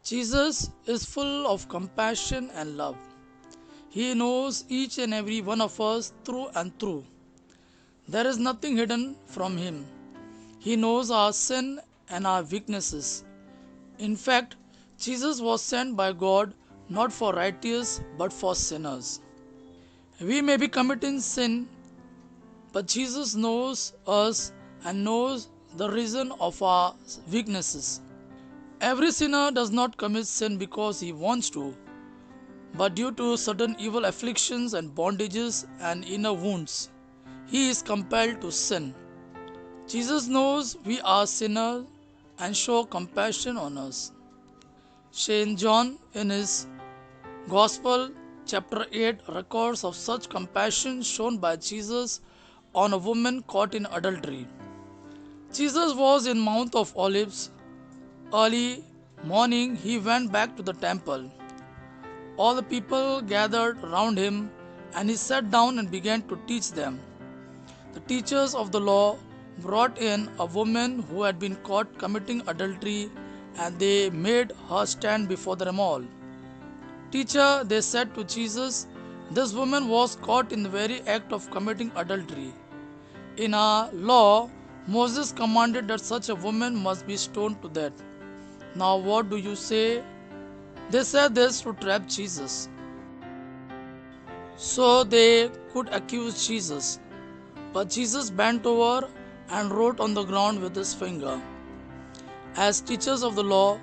Jesus is full of compassion and love. He knows each and every one of us through and through. There is nothing hidden from Him. He knows our sin and our weaknesses. In fact, Jesus was sent by God not for righteous but for sinners. We may be committing sin, but Jesus knows us and knows the reason of our weaknesses. Every sinner does not commit sin because he wants to, but due to certain evil afflictions and bondages and inner wounds, he is compelled to sin. Jesus knows we are sinners and show compassion on us. Saint John in his Gospel chapter 8 records of such compassion shown by Jesus on a woman caught in adultery. Jesus was in Mount of Olives. Early morning he went back to the temple. All the people gathered around him and he sat down and began to teach them. The teachers of the law brought in a woman who had been caught committing adultery and they made her stand before them all. Teacher, they said to Jesus, this woman was caught in the very act of committing adultery. In our law, Moses commanded that such a woman must be stoned to death. Now what do you say? They said this to trap Jesus, so they could accuse Jesus. But Jesus bent over and wrote on the ground with his finger. As teachers of the law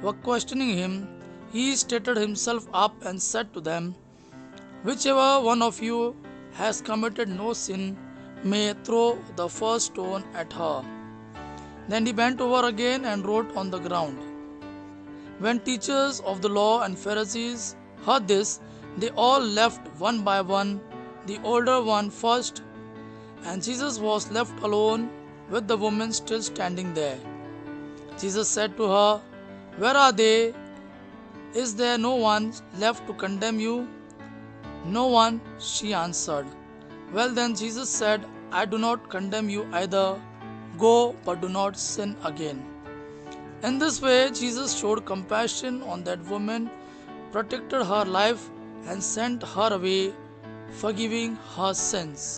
were questioning him, he stated himself up and said to them, whichever one of you has committed no sin may throw the first stone at her. Then he bent over again and wrote on the ground. When teachers of the law and Pharisees heard this, they all left one by one, the older one first, and Jesus was left alone with the woman still standing there. Jesus said to her, where are they? Is there no one left to condemn you? No one, she answered. Well then, Jesus said, I do not condemn you either. Go, but do not sin again. In this way, Jesus showed compassion on that woman, protected her life, and sent her away, forgiving her sins.